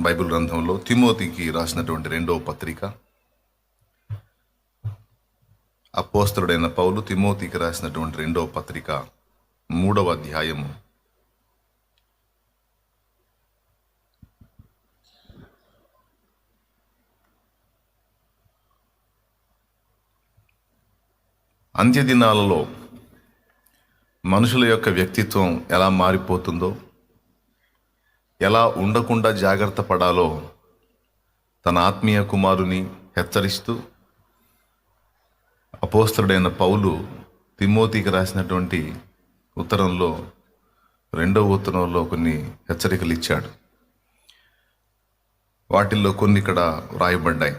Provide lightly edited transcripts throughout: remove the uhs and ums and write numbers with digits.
Bible గ్రంథంలో తిమోతికి రాసినటువంటి 2వ పత్రిక, అపోస్తలుడైన పౌలు తిమోతికి రాసినటువంటి 2వ పత్రిక 3వ అధ్యాయము 'అంత్య దినాలలో మనుషుల యొక్క వ్యక్తిత్వం ఎలా మారిపోతుందో, ఎలా ఉండకుండా జాగ్రత్త పడాలో తన ఆత్మీయ కుమారుని హెచ్చరిస్తూ అపోస్తలుడైన పౌలు తిమోతికి రాసినటువంటి ఉత్తరంలో 2వ ఉత్తరంలో కొన్ని హెచ్చరికలు ఇచ్చాడు. వాటిల్లో కొన్ని ఇక్కడ వ్రాయబడ్డాయి.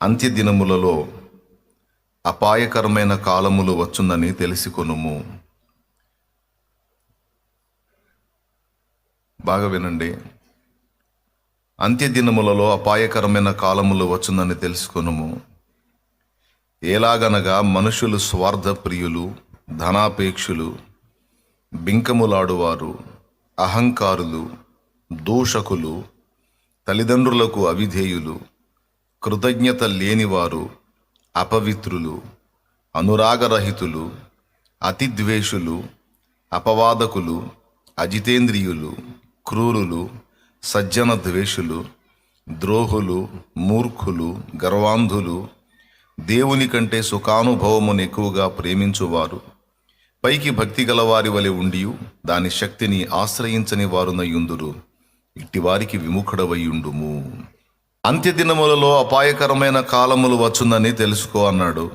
అంత్య దినములలో అపాయకరమైన కాలములు వచ్చునని తెలుసుకొనుము. బాగా వినండి. అంత్య దినములలో అపాయకరమైన కాలములు వచ్చునని తెలుసుకొనుము. ఎలాగనగా మనుషులు స్వార్థ ప్రియులు, ధనాపేక్షులు, బింకములాడువారు, అహంకారులు, దూషకులు, తల్లిదండ్రులకు అవిధేయులు, కృతజ్ఞత లేనివారు, అపవిత్రులు, అనురాగరహితులు, అతిద్వేషులు, అపవాదకులు, అజితేంద్రియులు, క్రూరులు, సజ్జన ద్వేషులు, ద్రోహులు, మూర్ఖులు, గర్వాంధులు, దేవుని కంటే సుఖానుభవమును ఎక్కువగా ప్రేమించువారు, పైకి భక్తి గలవారి వలె ఉండి దాని శక్తిని ఆశ్రయించని వారునయుందురు. ఇట్టివారికి విముఖుడవయుండుము. అంత్యదినములలో అపాయకరమైన కాలములు వచ్చునని తెలుసుకో అన్నాడు.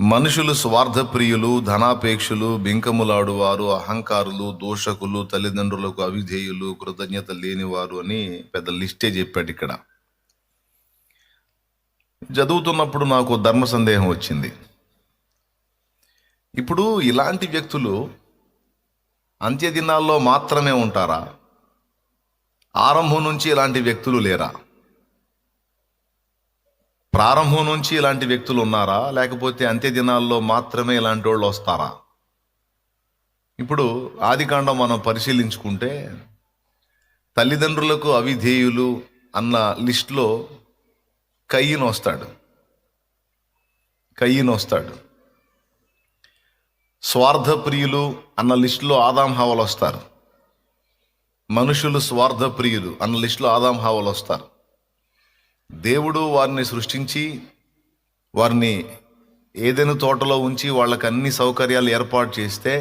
మనుషులు స్వార్థప్రియులు, ధనాపేక్షులు, బింకములాడువారు, అహంకారులు, దోషకులు, తల్లిదండ్రులకు అవిధేయులు, కృతజ్ఞత లేనివారు అని పెద్ద లిస్టే చెప్పాడు. ఇక్కడ చదువుతున్నప్పుడు నాకు ధర్మ సందేహం వచ్చింది. ఇప్పుడు ఇలాంటి వ్యక్తులు అంత్యదినాల్లో మాత్రమే ఉంటారా? ఆరంభం నుంచి ఇలాంటి వ్యక్తులు లేరా? ప్రారంభం నుంచి ఇలాంటి వ్యక్తులు ఉన్నారా? లేకపోతే అంత్యదినాల్లో మాత్రమే ఇలాంటి వాళ్ళు వస్తారా? ఇప్పుడు ఆదికాండం మనం పరిశీలించుకుంటే తల్లిదండ్రులకు అవిధేయులు అన్న లిస్టులో కయ్యను వస్తాడు. స్వార్థప్రియులు అన్న లిస్టులో ఆదాం హవ్వలు వస్తారు. మనుషులు స్వార్థప్రియులు అన్న లిస్టులో ఆదాం హవ్వలు వస్తారు. దేవుడు వారిని సృష్టించి వారిని ఏదెను తోటలో ఉంచి వాళ్ళకి అన్ని సౌకర్యాలు ఏర్పాటు చేస్తే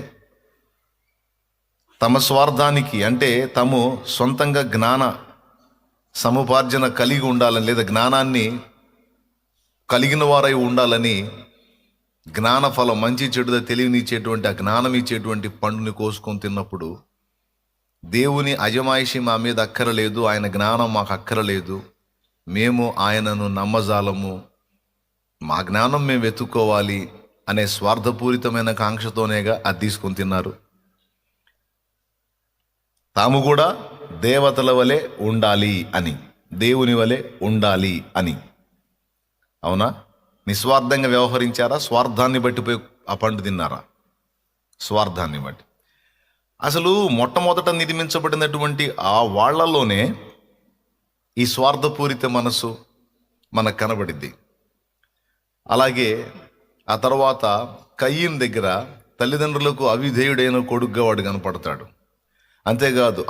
తమ స్వార్థానికి, అంటే తాము సొంతంగా జ్ఞాన సముపార్జన కలిగి ఉండాలని, లేదా జ్ఞానాన్ని కలిగిన వారై ఉండాలని జ్ఞాన ఫలం, మంచి చెడుద తెలివినిచ్చేటువంటి ఆ జ్ఞానం ఇచ్చేటువంటి పండుని కోసుకొని తిన్నప్పుడు దేవుని అజమాయిషి మా మీద అక్కరలేదు, ఆయన జ్ఞానం మాకు అక్కరలేదు, మేము ఆయనను నమ్మజాలము, మా జ్ఞానం మేము వెతుక్కోవాలి అనే స్వార్థపూరితమైన కాంక్షతోనేగా అది తీసుకొని తిన్నారు. తాము కూడా దేవతల వలె ఉండాలి అని, దేవుని వలె ఉండాలి అని. అవునా? నిస్వార్థంగా వ్యవహరించారా? స్వార్థాన్ని బట్టిపోయి ఆ పండు తిన్నారా? స్వార్థాన్ని బట్టి. అసలు మొట్టమొదట నిర్మించబడినటువంటి ఆ వాళ్లలోనే ఈ స్వార్థపూరిత మనసు మనకు కనబడిద్ది. అలాగే ఆ తర్వాత కయ్యను దగ్గర తల్లిదండ్రులకు అవిధేయుడైన కొడుగ్గా వాడు కనపడతాడు. అంతేకాదు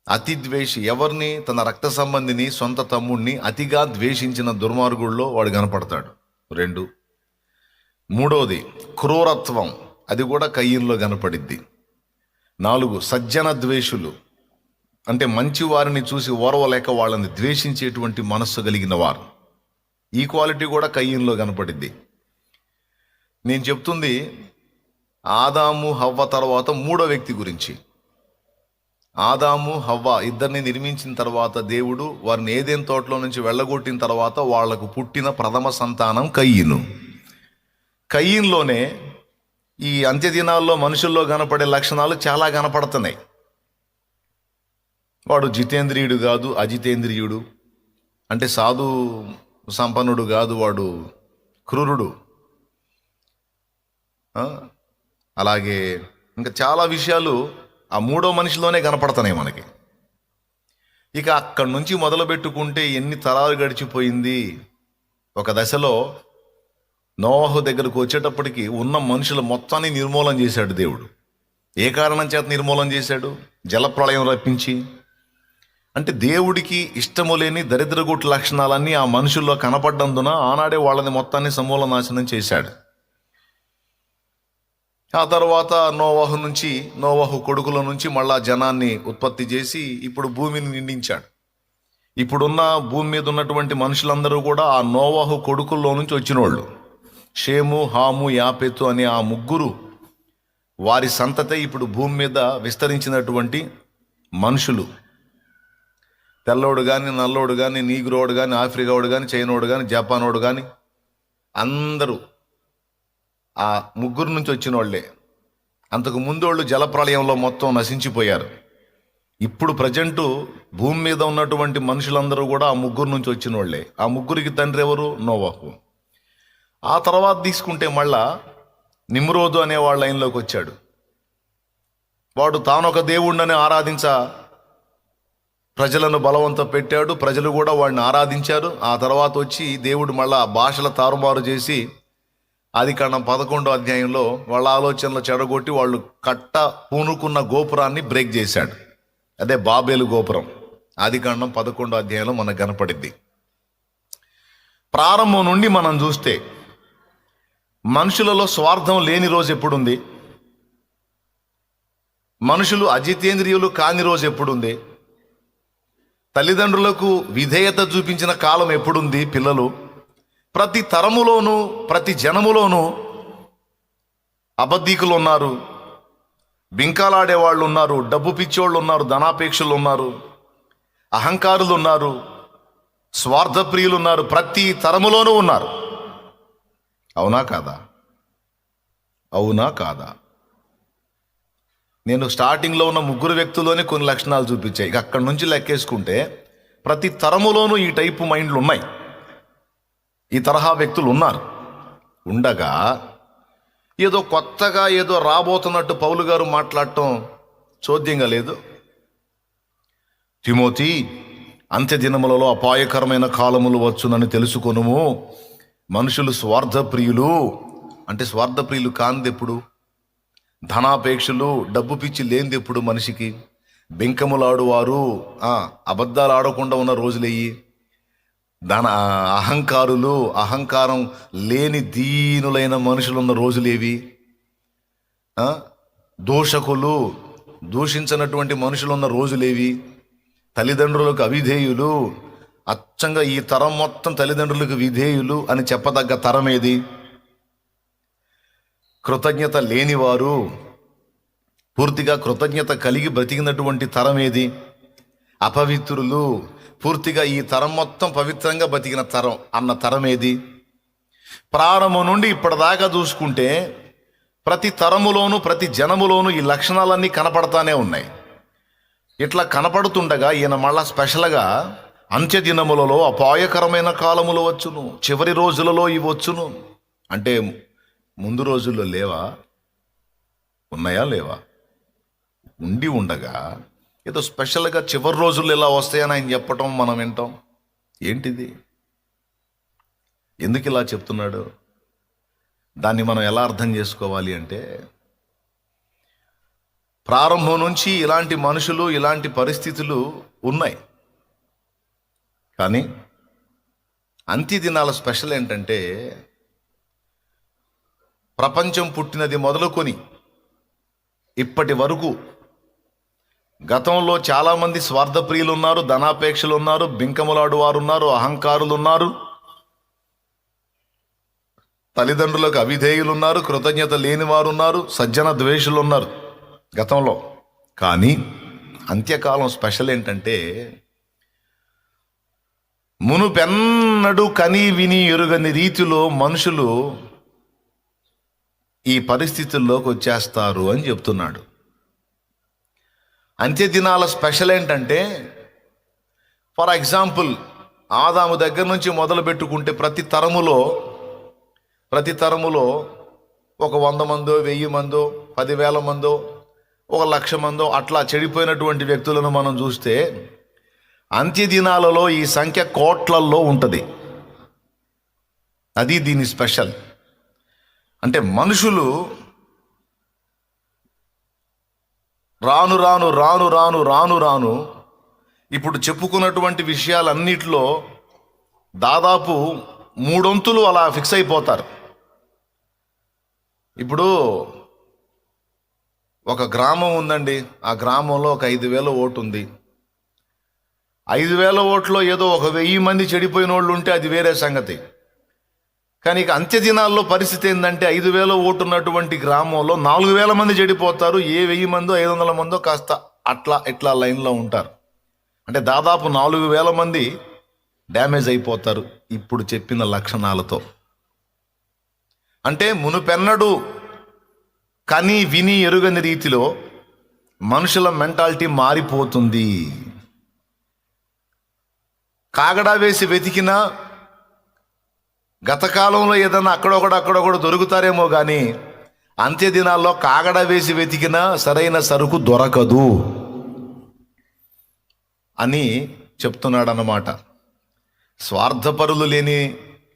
అతిద్వేషి, ఎవరిని? తన రక్త సంబంధిని, సొంత తమ్ముడిని అతిగా ద్వేషించిన దుర్మార్గుల్లో వాడు కనపడతాడు. 2. మూడవది క్రూరత్వం, అది కూడా కయ్యనులో కనపడిద్ది. 4 సజ్జన ద్వేషులు, అంటే మంచి వారిని చూసి ఓర్వలేక వాళ్ళని ద్వేషించేటువంటి మనస్సు కలిగిన వారు. ఈ క్వాలిటీ కూడా కయ్యనులో కనపడిద్ది. నేను చెప్తుంది ఆదాము హవ్వ తర్వాత 3వ వ్యక్తి గురించి. ఆదాము హవ్వ ఇద్దరిని నిర్మించిన తర్వాత దేవుడు వారిని ఏదెన్ తోటలో నుంచి వెళ్ళగొట్టిన తర్వాత వాళ్లకు పుట్టిన ప్రథమ సంతానం కయ్యను. కయ్యనులోనే ఈ అంత్యదినాల్లో మనుషుల్లో కనపడే లక్షణాలు చాలా కనపడుతున్నాయి. వాడు జితేంద్రియుడు కాదు, అజితేంద్రియుడు, అంటే సాధు సంపన్నుడు కాదు, వాడు క్రూరుడు. అలాగే ఇంకా చాలా విషయాలు ఆ మూడో మనిషిలోనే కనపడుతున్నాయి మనకి. ఇక అక్కడి నుంచి మొదలు పెట్టుకుంటే ఎన్ని తరాలు గడిచిపోయింది. ఒక దశలో నోవహు దగ్గరకు వచ్చేటప్పటికి ఉన్న మనుషుల మొత్తాన్ని నిర్మూలన చేశాడు దేవుడు. ఏ కారణం చేత నిర్మూలన చేశాడు? జలప్రళయం రప్పించి. అంటే దేవుడికి ఇష్టము లేని దరిద్రగుట్టు లక్షణాలన్నీ ఆ మనుషుల్లో కనపడ్డందున ఆనాడే వాళ్ళని మొత్తాన్ని సమూల నాశనం చేశాడు. ఆ తర్వాత నోవహు కొడుకుల నుంచి మళ్ళా జనాన్ని ఉత్పత్తి చేసి ఇప్పుడు భూమిని నిండించాడు. ఇప్పుడున్న భూమి మీద ఉన్నటువంటి మనుషులందరూ కూడా ఆ నోవహు కొడుకుల్లో నుంచి వచ్చిన వాళ్ళు. షేము, హాము, యాపెతు అనే ఆ ముగ్గురు వారి సంతతే ఇప్పుడు భూమి మీద విస్తరించినటువంటి మనుషులు. తెల్లోడు కానీ, నల్లోడు కానీ, నీగ్రోడు కానీ, ఆఫ్రికాడు కానీ, చైనోడు కానీ, జపానోడు కానీ అందరూ ఆ ముగ్గురు నుంచి వచ్చిన వాళ్ళే. అంతకు ముందు వాళ్ళు జలప్రళయంలో మొత్తం నశించిపోయారు. ఇప్పుడు ప్రజెంటు భూమి మీద ఉన్నటువంటి మనుషులందరూ కూడా ఆ ముగ్గురు నుంచి వచ్చిన వాళ్ళే. ఆ ముగ్గురికి తండ్రి ఎవరు? నోవహు. ఆ తర్వాత తీసుకుంటే మళ్ళా నిమ్రోదు అనే వాళ్ళ లైన్లోకి వచ్చాడు. వాడు తానొక దేవుణ్ణని ప్రజలను బలవంతం పెట్టాడు. ప్రజలు కూడా వాడిని ఆరాధించారు. ఆ తర్వాత వచ్చి దేవుడు మళ్ళా భాషల తారుమారు చేసి ఆదికాండం 11వ అధ్యాయంలో వాళ్ళ ఆలోచనలు చెడగొట్టి వాళ్ళు పూనుకున్న గోపురాన్ని బ్రేక్ చేశాడు. అదే బాబేలు గోపురం. ఆదికాండం 11వ అధ్యాయంలో మనకు కనపడింది. ప్రారంభం నుండి మనం చూస్తే మనుషులలో స్వార్థం లేని రోజు ఎప్పుడుంది? మనుషులు అజితేంద్రియులు కాని రోజు ఎప్పుడుంది? తల్లిదండ్రులకు విధేయత చూపించిన కాలం ఎప్పుడుంది? పిల్లలు ప్రతి తరములోనూ ప్రతి జనములోనూ అబద్ధీకులు ఉన్నారు, బింకాలాడే వాళ్ళు ఉన్నారు, డబ్బు పిచ్చోళ్ళు ఉన్నారు, ధనాపేక్షలు ఉన్నారు, అహంకారులు ఉన్నారు, స్వార్థప్రియులు ఉన్నారు. ప్రతి తరములోనూ ఉన్నారు. అవునా కాదా? అవునా కాదా? నేను స్టార్టింగ్లో ఉన్న ముగ్గురు వ్యక్తుల్లోనే కొన్ని లక్షణాలు చూపించాయి. ఇక అక్కడి నుంచి లెక్కేసుకుంటే ప్రతి తరములోనూ ఈ టైపు మైండ్లు ఉన్నాయి, ఈ తరహా వ్యక్తులు ఉన్నారు. ఉండగా ఏదో కొత్తగా ఏదో రాబోతున్నట్టు పౌలు గారు మాట్లాడటం చోద్యంగా లేదు. తిమోతి, అంత్య దినములలో అపాయకరమైన కాలములు వచ్చునని తెలుసుకొనుము. మనుషులు స్వార్థప్రియులు. అంటే స్వార్థప్రియులు కానిది ఎప్పుడు? ధనాపేక్షలు, డబ్బు పిచ్చి లేనిది ఎప్పుడు? మనిషికి బెంకములాడువారు, అబద్ధాలు ఆడకుండా ఉన్న రోజులయ్యి. అహంకారం లేని దీనులైన మనుషులు ఉన్న రోజులేవి? దూషకులు, దూషించినటువంటి మనుషులున్న రోజులేవి? తల్లిదండ్రులకు అవిధేయులు, అచ్చంగా ఈ తరం మొత్తం తల్లిదండ్రులకు విధేయులు అని చెప్పదగ్గ తరం ఏది? కృతజ్ఞత లేనివారు, పూర్తిగా కృతజ్ఞత కలిగి బ్రతికినటువంటి తరం ఏది? అపవిత్రులు, పూర్తిగా ఈ తరం మొత్తం పవిత్రంగా బతికిన తరం అన్న తరం ఏది? ప్రారంభం నుండి ఇప్పటిదాకా చూసుకుంటే ప్రతి తరములోను ప్రతి జనములోను ఈ లక్షణాలన్నీ కనపడతానే ఉన్నాయి. ఇట్లా కనపడుతుండగా ఈయన మళ్ళా స్పెషల్గా అంత్య దినములలో అపాయకరమైన కాలములు వచ్చును, చివరి రోజులలో ఇవి వచ్చును అంటే ముందు రోజుల్లో లేవా? ఉన్నాయా? లేవా? ఉండి ఉండగా ఏదో స్పెషల్గా చివరి రోజుల్లో ఇలా వస్తాయని ఆయన చెప్పటం మనం వింటాం. ఏంటిది? ఎందుకు ఇలా చెప్తున్నాడు? దాన్ని మనం ఎలా అర్థం చేసుకోవాలి అంటే, ప్రారంభం నుంచి ఇలాంటి మనుషులు, ఇలాంటి పరిస్థితులు ఉన్నాయి. కానీ అంత్య దినాల స్పెషల్ ఏంటంటే, ప్రపంచం పుట్టినది మొదలుకొని ఇప్పటి వరకు గతంలో చాలామంది స్వార్థప్రియులు ఉన్నారు, ధనాపేక్షలు ఉన్నారు, బింకములాడు వారు ఉన్నారు, అహంకారులు ఉన్నారు, తల్లిదండ్రులకు అవిధేయులు ఉన్నారు, కృతజ్ఞత లేని వారు ఉన్నారు, సజ్జన ద్వేషులు ఉన్నారు గతంలో. కానీ అంత్యకాలం స్పెషల్ ఏంటంటే, మునుపెన్నడూ కని విని ఎరుగని రీతిలో మనుషులు ఈ పరిస్థితుల్లోకి వచ్చేస్తారు అని చెప్తున్నాడు. అంత్య దినాల స్పెషల్ ఏంటంటే, ఫర్ ఎగ్జాంపుల్ ఆదాము దగ్గర నుంచి మొదలు పెట్టుకుంటే ప్రతి తరములో ఒక 100 మందో, 1000 మందో, 10,000 మందో 1,00,000 మందో అట్లా చెడిపోయినటువంటి వ్యక్తులను మనం చూస్తే అంత్య దినాలలో ఈ సంఖ్య కోట్లల్లో ఉంటుంది. అది దీని స్పెషల్. అంటే మనుషులు రాను రాను రాను రాను రాను రాను ఇప్పుడు చెప్పుకున్నటువంటి విషయాలన్నిటిలో దాదాపు 3 వంతులు అలా ఫిక్స్ అయిపోతారు. ఇప్పుడు ఒక గ్రామం ఉందండి, ఆ గ్రామంలో ఒక 5,000 ఓటు ఉంది. 5,000 ఓట్లో ఏదో ఒక 1,000 మంది చెడిపోయిన వాళ్ళు ఉంటే అది వేరే సంగతి. కానీ ఇక అంత్య దినాల్లో పరిస్థితి ఏంటంటే 5,000 ఓటు ఉన్నటువంటి గ్రామంలో 4,000 మంది చెడిపోతారు. ఏ 1,000 మందో 500 మందో కాస్త అట్లా ఇట్లా లైన్లో ఉంటారు. అంటే దాదాపు 4,000 మంది డ్యామేజ్ అయిపోతారు ఇప్పుడు చెప్పిన లక్షణాలతో. అంటే మునుపెన్నడు కని విని ఎరుగని రీతిలో మనుషుల మెంటాలిటీ మారిపోతుంది. కాగడా వేసి వెతికినా గత కాలంలో ఏదన్నా అక్కడొకడు దొరుకుతారేమో కానీ అంత్య దినాల్లో కాగడా వేసి వెతికినా సరైన సరుకు దొరకదు అని చెప్తున్నాడు అన్నమాట. స్వార్థపరులు లేని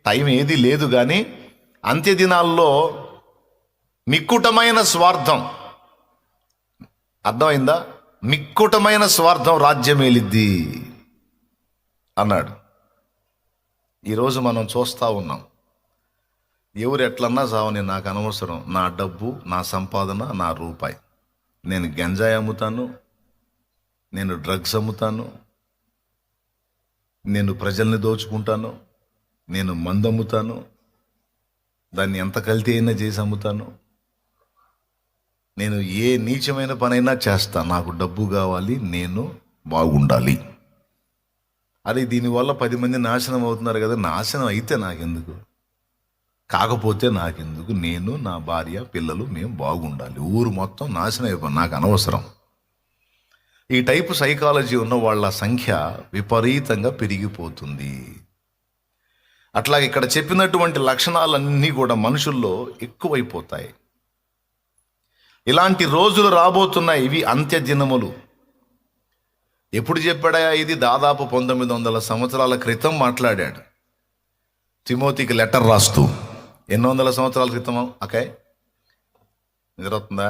టైం ఏది లేదు, కానీ అంత్య దినాల్లో మిక్కుటమైన స్వార్థం, అర్థమైందా? మిక్కుటమైన స్వార్థం రాజ్యమేలిద్ది అన్నాడు. ఈరోజు మనం చూస్తూ ఉన్నాం. ఎవరు ఎట్లన్నా సావని నాకు అనవసరం, నా డబ్బు, నా సంపాదన, నా రూపాయి. నేను గంజాయి అమ్ముతాను, నేను డ్రగ్స్ అమ్ముతాను, నేను ప్రజల్ని దోచుకుంటాను, నేను మందు అమ్ముతాను, దాన్ని ఎంత కల్తీ అయినా చేసి అమ్ముతాను, నేను ఏ నీచమైన పనైనా చేస్తా, నాకు డబ్బు కావాలి, నేను బాగుండాలి. అది దీనివల్ల 10 మంది నాశనం అవుతున్నారు కదా. నాశనం అయితే నాకెందుకు, కాకపోతే నాకెందుకు, నేను నా భార్య పిల్లలు మేము బాగుండాలి. ఊరు మొత్తం నాశనం అయిపోయి నాకు అనవసరం. ఈ టైపు సైకాలజీ ఉన్న వాళ్ళ సంఖ్య విపరీతంగా పెరిగిపోతుంది. అట్లాగే ఇక్కడ చెప్పినటువంటి లక్షణాలన్నీ కూడా మనుషుల్లో ఎక్కువైపోతాయి. ఇలాంటి రోజులు రాబోతున్నాయి. ఇవి అంత్య దినములు. ఎప్పుడు చెప్పాడా ఇది? దాదాపు 1900 సంవత్సరాల క్రితం మాట్లాడాడు. తిమోతికి లెటర్ రాస్తూ. ఎన్ని వందల సంవత్సరాల క్రితం? ఓకే, నిజవుతుందా?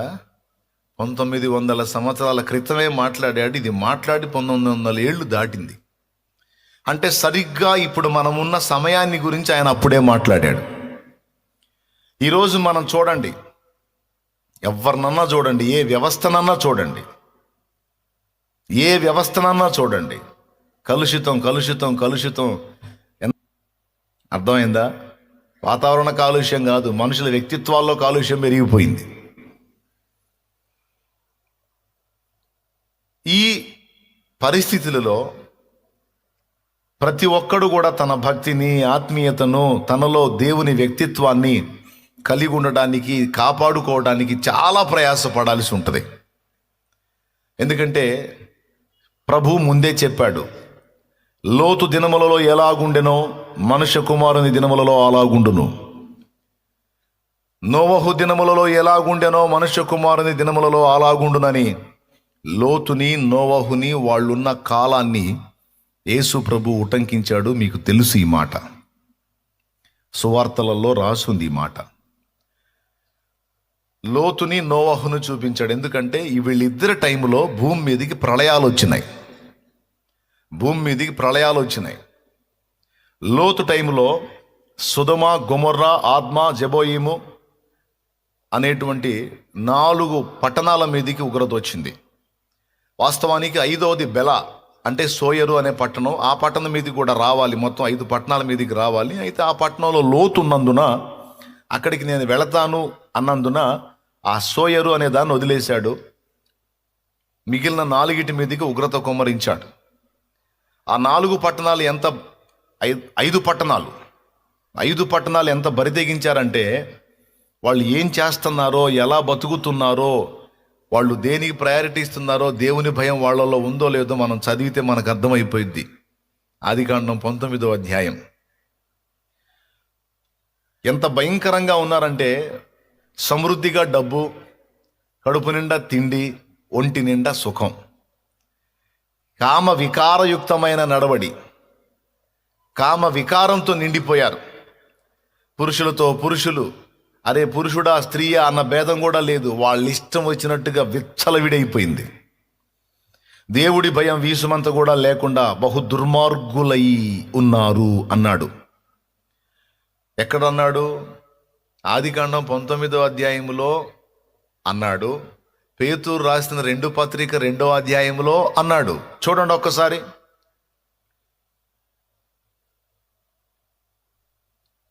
1900 సంవత్సరాల క్రితమే మాట్లాడాడు. ఇది మాట్లాడి 1900 ఏళ్ళు దాటింది. అంటే సరిగ్గా ఇప్పుడు మనమున్న సమయాన్ని గురించి ఆయన అప్పుడే మాట్లాడాడు. ఈరోజు మనం చూడండి, ఎవరినన్నా చూడండి, ఏ వ్యవస్థనన్నా చూడండి, ఏ వ్యవస్థనన్నా చూడండి, కలుషితం కలుషితం కలుషితం. అర్థమైందా? వాతావరణ కాలుష్యం కాదు, మనుషుల వ్యక్తిత్వాల్లో కాలుష్యం పెరిగిపోయింది. ఈ పరిస్థితులలో ప్రతి ఒక్కడు కూడా తన భక్తిని, ఆత్మీయతను, తనలో దేవుని వ్యక్తిత్వాన్ని కలిగి ఉండడానికి, కాపాడుకోవడానికి చాలా ప్రయాసపడాల్సి ఉంటుంది. ఎందుకంటే ప్రభు ముందే చెప్పాడు, లోతు దినములలో ఎలాగుండెనో మనుష్య కుమారుని దినములలో అలాగుండును. నోవహు దినములలో ఎలాగుండెనో మనుష్య కుమారుని దినములలో అలాగుండునని లోతుని, నోవహుని, వాళ్ళున్న కాలాన్ని యేసు ప్రభు ఉటంకించాడు. మీకు తెలుసు ఈ మాట, సువార్తలలో రాసుంది ఈ మాట. లోతుని, నోవహును చూపించాడు. ఎందుకంటే వీళ్ళిద్దరి టైంలో భూమి మీదకి ప్రళయాలు వచ్చినాయి. లోతు టైంలో సొదొమ, గొమొర్రా, ఆద్మా, జెబోయిము అనేటువంటి 4 పట్టణాల మీదకి ఉగ్రత వచ్చింది. వాస్తవానికి 5వది బెల, అంటే సోయరు అనే పట్టణం. ఆ పట్టణం మీదకి కూడా రావాలి, మొత్తం 5 పట్టణాల మీదకి రావాలి. అయితే ఆ పట్టణంలో లోతు ఉన్నందున అక్కడికి నేను వెళతాను అన్నందున ఆ సోయరు అనే దాన్ని వదిలేశాడు. మిగిలిన 4 మీదకి ఉగ్రత కుమ్మరించాడు. ఆ 4 పట్టణాలు ఎంత, 5 పట్టణాలు ఎంత బరితెగించారంటే, వాళ్ళు ఏం చేస్తున్నారో, ఎలా బతుకుతున్నారో, వాళ్ళు దేనికి ప్రయారిటీ ఇస్తున్నారో, దేవుని భయం వాళ్ళలో ఉందో లేదో మనం చదివితే మనకు అర్థమైపోయింది. ఆదికాండం 19వ అధ్యాయం. ఎంత భయంకరంగా ఉన్నారంటే, సమృద్ధిగా డబ్బు, కడుపు నిండా తిండి, ఒంటి నిండా సుఖం, కామ వికారయుక్తమైన నడవడి, కామ వికారంతో నిండిపోయారు. పురుషులతో పురుషులు, అరే పురుషుడా స్త్రీయా అన్న భేదం కూడా లేదు. వాళ్ళ ఇష్టం వచ్చినట్టుగా విచ్చలవిడైపోయింది. దేవుడి భయం వీసుమంత కూడా లేకుండా బహు దుర్మార్గులై ఉన్నారు అన్నాడు. ఎక్కడన్నాడు? ఆదికాండం 19వ అధ్యాయంలో అన్నాడు. పేతురు రాసిన 2 పత్రిక 2వ అధ్యాయంలో అన్నాడు. చూడండి ఒక్కసారి.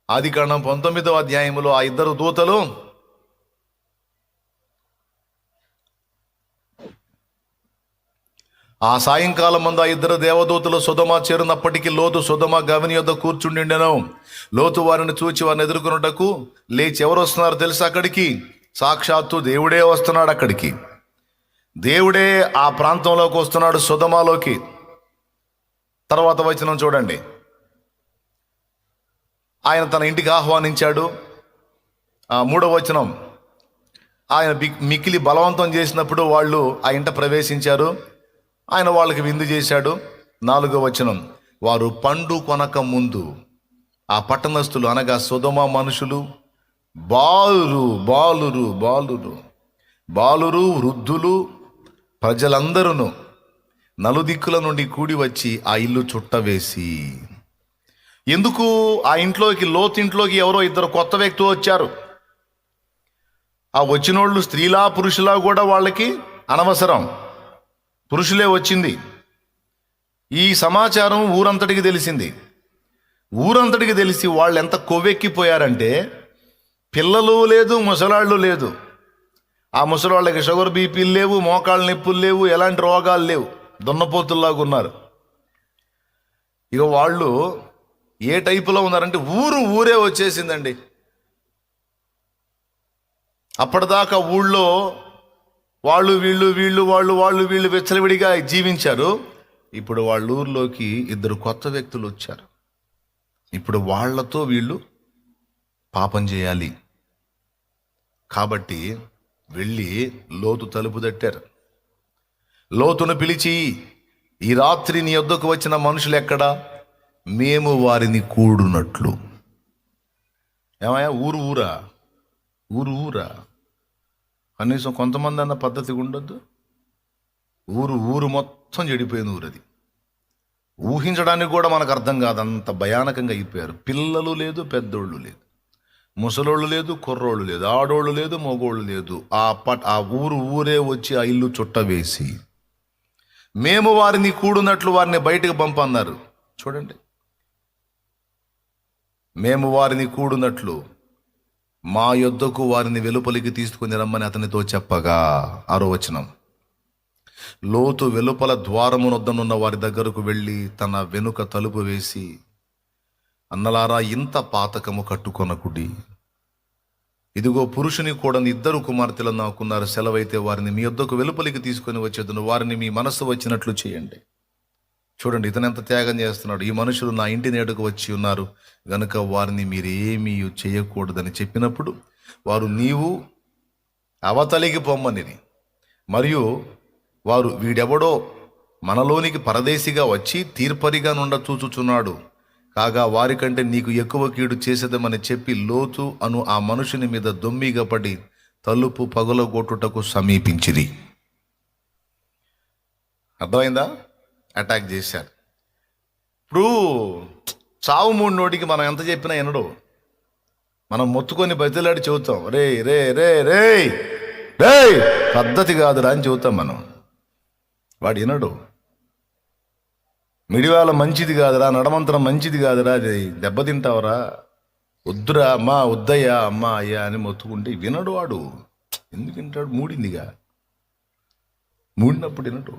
ఆదికాండం 19వ అధ్యాయంలో ఆ ఇద్దరు దూతలు ఆ సాయంకాలం ముందు ఆ ఇద్దరు దేవదూతలు సొదొమ చేరునప్పటికీ లోతు సొదొమ గవిని యొద్ద కూర్చుండెను. లోతు వారిని చూచి వారిని ఎదుర్కొనుటకు లేచి ఎవరు వస్తున్నారు తెలుసా? అక్కడికి సాక్షాత్తు దేవుడే వస్తున్నాడు. అక్కడికి దేవుడే ఆ ప్రాంతంలోకి వస్తున్నాడు, సొదొమలోకి. తర్వాత వచనం చూడండి. ఆయన తన ఇంటికి ఆహ్వానించాడు. 3వ వచనం, ఆయన మిక్కిలి బలవంతం చేసినప్పుడు వాళ్ళు ఆ ఇంట ప్రవేశించారు. ఆయన వాళ్ళకి విందు చేశాడు. 4వ వచనం, వారు పండు కొనక ముందు ఆ పట్టణస్థులు అనగా సొదొమ మనుషులు బాలురు వృద్ధులు ప్రజలందరూ నలుదిక్కుల నుండి కూడి వచ్చి ఆ ఇల్లు చుట్టవేసి. ఎందుకు? ఆ ఇంట్లోకి, లోతింట్లోకి ఎవరో ఇద్దరు కొత్త వ్యక్తులు వచ్చారు. ఆ వచ్చినోళ్ళు స్త్రీలా పురుషులా కూడా వాళ్ళకి అనవసరం, పురుషులే వచ్చింది. ఈ సమాచారం ఊరంతటికి తెలిసింది. ఊరంతటికి తెలిసి వాళ్ళు ఎంత కొవ్వెక్కిపోయారంటే, పిల్లలు లేదు, ముసలాళ్ళు లేదు. ఆ ముసలాళ్ళకి షుగర్ బీపీలు లేవు, మోకాళ్ళ నొప్పులు లేవు, ఎలాంటి రోగాలు లేవు, దున్నపోతుల్లాగా ఉన్నారు. ఇక వాళ్ళు ఏ టైపులో ఉన్నారంటే ఊరే వచ్చేసిందండి. అప్పటిదాకా ఊళ్ళో వాళ్ళు వీళ్ళు విచ్చలవిడిగా జీవించారు. ఇప్పుడు వాళ్ళ ఊర్లోకి ఇద్దరు కొత్త వ్యక్తులు వచ్చారు. ఇప్పుడు వాళ్లతో వీళ్ళు పాపం చేయాలి కాబట్టి వెళ్ళి లోతు తలుపు తట్టారు. లోతును పిలిచి, ఈ రాత్రి నీ యొద్దకు వచ్చిన మనుషులు ఎక్కడా? మేము వారిని కూడునట్లు. ఏమయ్యా, ఊరా కనీసం కొంతమంది అన్న పద్ధతి ఉండొద్దు. ఊరు మొత్తం చెడిపోయిన ఊరు అది. ఊహించడానికి కూడా మనకు అర్థం కాదు, అంత భయానకంగా అయిపోయారు. పిల్లలు లేదు, పెద్దోళ్ళు లేదు, ముసలోళ్ళు లేదు, కుర్రోళ్ళు లేదు, ఆడోళ్ళు లేదు, మగోళ్ళు లేదు. ఆ ఊరే వచ్చి ఆ ఇల్లు చుట్టవేసి మేము వారిని కూడునట్లు వారిని బయటకు పంపన్నారు. చూడండి, మేము వారిని కూడునట్లు మా యొద్దకు వారిని వెలుపలికి తీసుకుని రమ్మని అతనితో చెప్పగా. 6వ వచనం, లోతు వెలుపల ద్వారమునొద్దనున్న వారి దగ్గరకు వెళ్ళి తన వెనుక తలుపు వేసి, అన్నలారా, ఇంత పాతకము కట్టుకొనకుడి. ఇదిగో పురుషుని కూడా 2 కుమార్తెలు నాకున్నారు. సెలవైతే వారిని మీ యొద్దకు వెలుపలికి తీసుకొని వచ్చేదను. వారిని మీ మనస్సు వచ్చినట్లు చేయండి. చూడండి, ఇతను ఎంత త్యాగం చేస్తున్నాడు. ఈ మనుషులు నా ఇంటి నేడుకు వచ్చి ఉన్నారు గనుక వారిని మీరు ఏమీ చేయకూడదని చెప్పినప్పుడు వారు నీవు అవతలికి పొమ్మనిది. మరియు వారు, వీడెవడో మనలోనికి పరదేశిగా వచ్చి తీర్పరిగా నుండ చూచుచున్నాడు, కాగా వారికంటే నీకు ఎక్కువ కీడు చేసేదమని చెప్పి లోతు అను ఆ మనుషుని మీద దొమ్మిగా పడి తలుపు పగులగొట్టుటకు సమీపించిరి. అర్థమైందా? అటాక్ చేశారు. ఇప్పుడు చావు మూడినోడికి మనం ఎంత చెప్పినా వినడు. మనం మొత్తుకొని బతిలాడి చెబుతాం, రే రే రే రే రే పద్ధతి కాదురా అని చెబుతాం మనం. వాడు వినడు. మిడివాళ్ళ మంచిది కాదురా, నడమంతరం మంచిది కాదురా, అది దెబ్బతింటావరా, వద్దురా అమ్మా, వద్దయ్యా అమ్మా అయ్యా అని మొత్తుకుంటే వినడు వాడు. ఎందుకు వింటాడు? మూడినప్పుడు వినడు.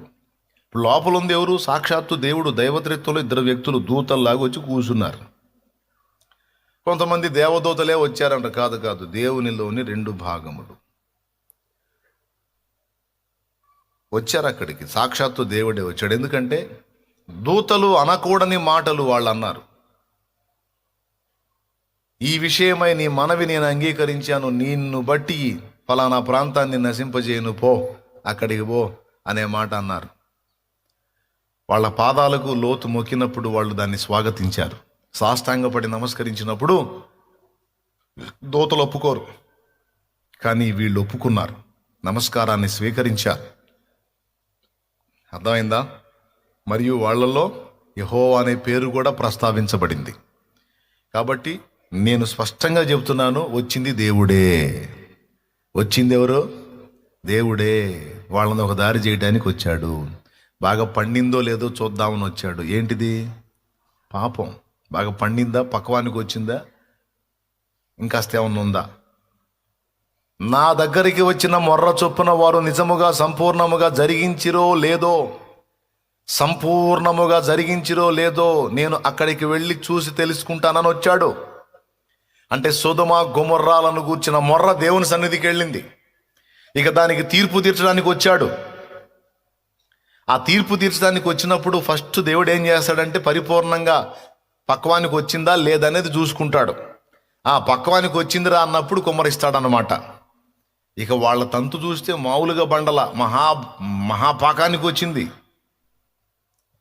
ఇప్పుడు లోపల ఉంది ఎవరు? సాక్షాత్తు దేవుడు. దైవత్రిత్వంలో 2 వ్యక్తులు దూతల్లాగా వచ్చి కూర్చున్నారు. కొంతమంది దేవదూతలే వచ్చారంట. కాదు, దేవునిలోని 2 భాగములు వచ్చారు అక్కడికి. సాక్షాత్తు దేవుడే వచ్చాడు. ఎందుకంటే దూతలు అనకూడని మాటలు వాళ్ళు అన్నారు. ఈ విషయమై నీ మనవి నేను అంగీకరించాను, నిన్ను బట్టి ఫలానా ప్రాంతాన్ని నశింపజేయను పో అక్కడికి పో అనే మాట అన్నారు. వాళ్ళ పాదాలకు లోతు మొక్కినప్పుడు వాళ్ళు దాన్ని స్వాగతించారు. సాష్టాంగపడి నమస్కరించినప్పుడు దూతలు ఒప్పుకోరు, కానీ వీళ్ళు ఒప్పుకున్నారు, నమస్కారాన్ని స్వీకరించారు. అర్థమైందా? మరియు వాళ్ళల్లో యెహోవా అనే పేరు కూడా ప్రస్తావించబడింది. కాబట్టి నేను స్పష్టంగా చెబుతున్నాను, వచ్చింది దేవుడే. వచ్చింది ఎవరు? దేవుడే. వాళ్ళని ఒక దారి చేయడానికి వచ్చాడు. బాగా పండిందో లేదో చూద్దామని వచ్చాడు. ఏంటిది? పాపం. బాగా పండిందా? పక్వానికి వచ్చిందా? ఇంకాస్త ఏమన్నా ఉందా? నా దగ్గరికి వచ్చిన మొర్ర చొప్పున వారు నిజముగా సంపూర్ణముగా జరిగించిరో లేదో నేను అక్కడికి వెళ్ళి చూసి తెలుసుకుంటానని వచ్చాడు. అంటే సొదొమ గొమొర్రాలను గూర్చిన మొర్ర దేవుని సన్నిధికి వెళ్ళింది. ఇక దానికి తీర్పు తీర్చడానికి వచ్చాడు. ఆ తీర్పు తీర్చడానికి వచ్చినప్పుడు ఫస్ట్ దేవుడు ఏం చేస్తాడంటే పరిపూర్ణంగా పక్వానికి వచ్చిందా లేదనేది చూసుకుంటాడు. ఆ పక్వానికి వచ్చిందిరా అన్నప్పుడు కుమ్మరిస్తాడనమాట. ఇక వాళ్ళ తంతు చూస్తే మామూలుగా బండల మహాపాకానికి వచ్చింది.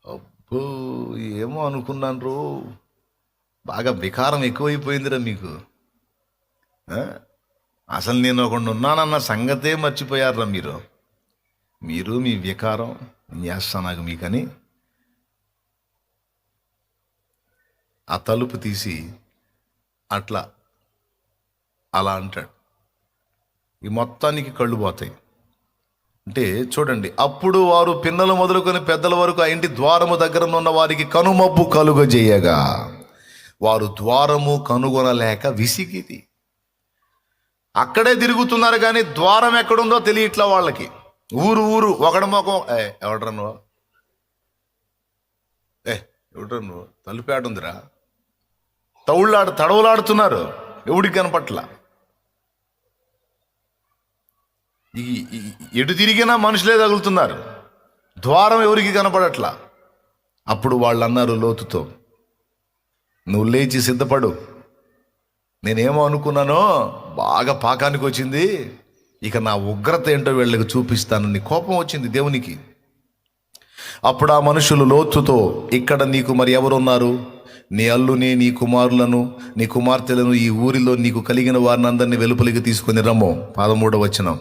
అబ్బో, ఏమో అనుకున్నాను, బాగా వికారం ఎక్కువైపోయిందిరా మీకు. అసలు నేను ఒకడు ఉన్నానన్న సంగతే మర్చిపోయారా మీరు మీ వికారం చేస్తా నాకు మీకని. ఆ తలుపు తీసి అలా అంటాడు. ఈ మొత్తానికి కళ్ళు పోతాయి. అంటే చూడండి, అప్పుడు వారు పిన్నలు మొదలుకొని పెద్దల వరకు ఆ ఇంటి ద్వారము దగ్గర ఉన్న వారికి కనుమబ్బు కలుగజేయగా వారు ద్వారము కనుగొనలేక విసిగిది. అక్కడే తిరుగుతున్నారు కానీ ద్వారం ఎక్కడుందో తెలియట్లా వాళ్ళకి. ఊరు ఒకడి మొఖం, ఎవడ్రా నువ్వు, తలుపేడుందిరా, తడవులాడుతున్నారు, ఎవడికి కనపట్ల. ఎటు తిరిగినా మనుషులే తగులుతున్నారు, ద్వారం ఎవరికి కనపడట్లా. అప్పుడు వాళ్ళు అన్నారు లోతుతో, నువ్వు లేచి సిద్ధపడు, నేనేమో అనుకున్నానో బాగా పాకానికి వచ్చింది, ఇక నా ఉగ్రత ఏంటో వీళ్ళకి చూపిస్తానని కోపం వచ్చింది దేవునికి. అప్పుడు ఆ మనుషులు లోతుతో, ఇక్కడ నీకు మరి ఎవరున్నారు? నీ అల్లుని, నీ కుమారులను, నీ కుమార్తెలను, ఈ ఊరిలో నీకు కలిగిన వారిని అందరినీ వెలుపలికి తీసుకొని రమ్మో. 13వ వచనం.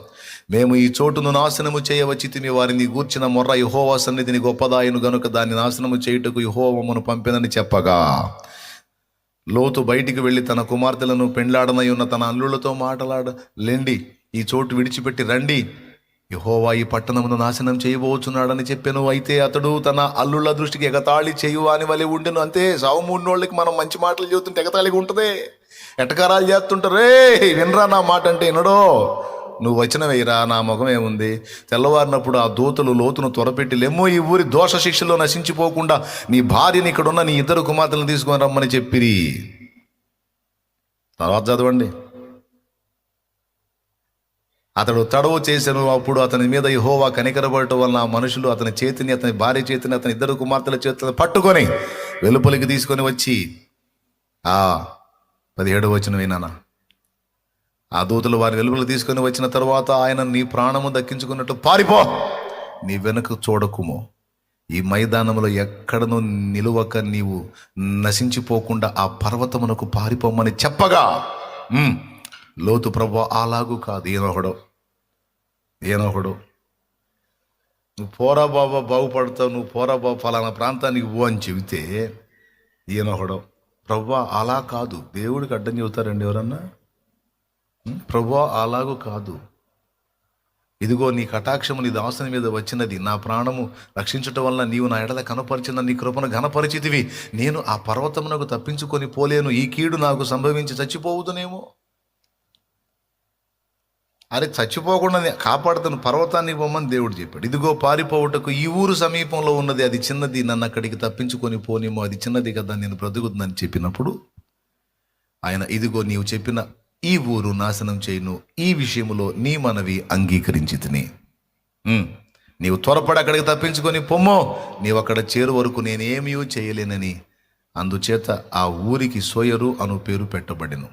మేము ఈ చోటును నాశనము చేయవచ్చితిమి, వారిని గూర్చిన మొర్ర యెహోవా సన్నిధిని గొప్పదాయను గనుక దాన్ని నాశనము చేయుటకు యెహోవా మమ్మను పంపెనని చెప్పగా లోతు బయటికి వెళ్ళి తన కుమార్తెలను పెండ్లాడనై ఉన్న తన అల్లులతో మాటలాడలేండి, ఈ చోటు విడిచిపెట్టి రండి, యెహోవా ఈ పట్టణమును నాశనం చేయబోచున్నాడని చెప్పాను. అయితే అతడు తన అల్లుళ్ళ దృష్టికి ఎగతాళి చేయువాని వలె ఉండెను. అంతే, సావు మూడినోళ్ళకి మనం మంచి మాటలు చెబుతుంటే ఎగతాళిగా ఉంటుంది, ఎటకారాలు చేస్తుంటారు. వినరా నా మాట అంటే వినడో, నువ్వు వచ్చిన వేయరా, నా ముఖం ఏముంది. తెల్లవారినప్పుడు ఆ దూతలు లోతును త్వరపెట్టి, లెమ్మో ఈ ఊరి దోష శిక్షలో నశించిపోకుండా నీ భార్యని, ఇక్కడున్న నీ 2 కుమార్తెలను తీసుకొని రమ్మని చెప్పిరి. తర్వాత చదవండి. అతడు తడవు చేశాను. అప్పుడు అతని మీద యెహోవా కనికరపడటం వలన ఆ మనుషులు అతని చేతిని, అతని భార్య చేతిని, అతని 2 కుమార్తెల చేతులను పట్టుకొని వెలుపలికి తీసుకొని వచ్చి 17వ వచనం వినానా. ఆ దూతలు వారి వెలుపలికి తీసుకొని వచ్చిన తర్వాత ఆయన, నీ ప్రాణము దక్కించుకున్నట్టు పారిపో, నీ వెనుక చూడకుమో, ఈ మైదానంలో ఎక్కడనూ నిలువక నీవు నశించిపోకుండా ఆ పర్వతమునకు పారిపోమని చెప్పగా, లోతు ప్రభువా అలాగూ కాదు, ఈయనొకడు నువ్వు పోరా బాబా బాగుపడతావు, నువ్వు పోరా బాబా ఫలానా ప్రాంతానికి పో అని చెబితే, ఈయనొకడు ప్రభువా అలా కాదు. దేవుడికి అడ్డం చెబుతారండి ఎవరన్నా? ప్రభువా అలాగూ కాదు, ఇదిగో నీ కటాక్షము నీ దాసుని మీద వచ్చినది, నా ప్రాణము రక్షించటం వలన నీవు నా ఎడల కనపరిచిన నీ కృపను ఘనపరిచితివి, నేను ఆ పర్వతమునకు తప్పించుకొని పోలేను, ఈ కీడు నాకు సంభవించి చచ్చిపోవుదునేమో. అరే, చచ్చిపోకుండా కాపాడుతున్న పర్వతాన్ని ఇవ్వమని దేవుడు చెప్పాడు. ఇదిగో పారిపోవుటకు ఈ ఊరు సమీపంలో ఉన్నది, అది చిన్నది, నన్ను అక్కడికి తప్పించుకొని పోనేమో, అది చిన్నది కదా, నేను బ్రతుకుతుందని చెప్పినప్పుడు ఆయన, ఇదిగో నీవు చెప్పిన ఈ ఊరు నాశనం చేయను, ఈ విషయంలో నీ మనవి అంగీకరించి తిని, నీవు త్వరపడి అక్కడికి తప్పించుకొని పొమ్మో, నీవు అక్కడ చేరు వరకు నేనేమీ చేయలేనని, అందుచేత ఆ ఊరికి సోయరు అను పేరు పెట్టబడెను.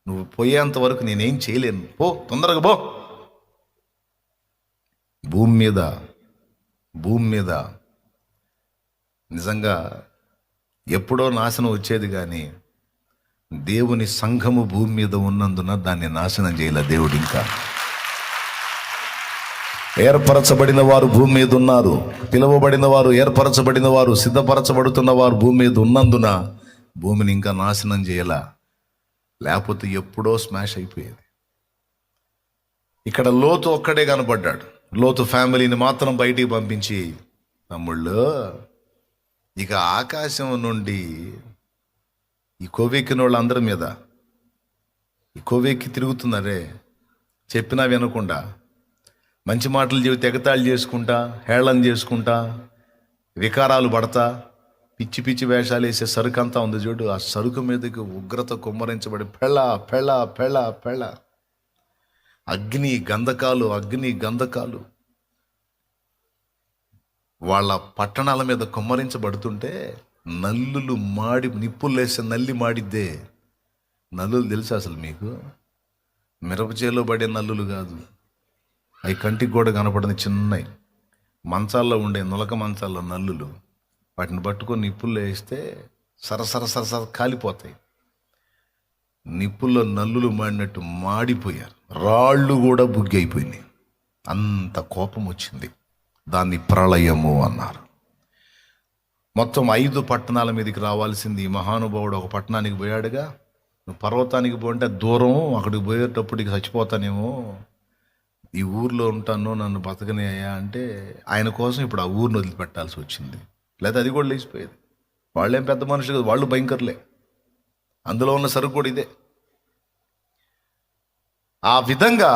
నువ్వు పోయేంత వరకు నేనేం చేయలేను, పో, తొందరగా పో. భూమి మీద భూమి మీద నిజంగా ఎప్పుడో నాశనం వచ్చేది, కానీ దేవుని సంఘము భూమి మీద ఉన్నందున దాన్ని నాశనం చేయలే దేవుడు. ఇంకా ఏర్పరచబడిన వారు భూమి మీద ఉన్నారు, పిలువబడిన వారు, ఏర్పరచబడిన వారు, సిద్ధపరచబడుతున్న వారు భూమి మీద ఉన్నందున భూమిని ఇంకా నాశనం చేయలా, లేకపోతే ఎప్పుడో స్మాష్ అయిపోయేది. ఇక్కడ లోతు ఒక్కడే కనపడ్డాడు. లోతు ఫ్యామిలీని మాత్రం బయటికి పంపించి, తమ్ముళ్ళు ఇక ఆకాశం నుండి ఈ కొవ్వెక్కిన వాళ్ళందరి మీద ఈ కొవ్వెక్కి తిరుగుతున్నారే, చెప్పినా వినకుండా మంచి మాటలు చెబితే ఎగతాళి చేసుకుంటా, హేళన చేసుకుంటా, వికారాలు పడతా, పిచ్చి పిచ్చి వేషాలు వేసే సరుకు అంతా ఉంది చూడు. ఆ సరుకు మీదకి ఉగ్రత కుమ్మరించబడి పెళ్ళ పెళ్ళ పెళ్ళ పెళ్ళ అగ్ని గంధకాలు వాళ్ళ పట్టణాల మీద కుమ్మరించబడుతుంటే నల్లులు మాడి, నిప్పులు వేసే నల్లి మాడిద్దే. నల్లులు తెలుసా అసలు మీకు? మిరపచేలో పడే నల్లులు కాదు, అవి కంటికి కూడా కనపడని చిన్నవి, మంచాల్లో ఉండే నులక మంచాల్లో నల్లులు. వాటిని పట్టుకొని నిప్పుల్లో వేస్తే సరసర సరసర కాలిపోతాయి. నిప్పుల్లో నల్లులు మాడినట్టు మాడిపోయారు, రాళ్ళు కూడా బుగ్గి అయిపోయినాయి. అంత కోపం వచ్చింది. దాన్ని ప్రళయము అన్నారు. మొత్తం 5 పట్టణాల మీదకి రావాల్సింది ఈ మహానుభావుడు ఒక పట్టణానికి పోయాడుగా. నువ్వు పర్వతానికి పోంటే దూరం, అక్కడికి పోయేటప్పటికి చచ్చిపోతానేమో, ఈ ఊర్లో ఉంటాను, నన్ను బతకనేయ్యా అంటే ఆయన కోసం ఇప్పుడు ఆ ఊరిని వదిలిపెట్టాల్సి వచ్చింది. లేదా అది కూడా లేచిపోయేది. వాళ్ళేం పెద్ద మనుషులు కదా, వాళ్ళు భయంకరులే. అందులో ఉన్న సరుకు కూడా ఇదే. ఆ విధంగా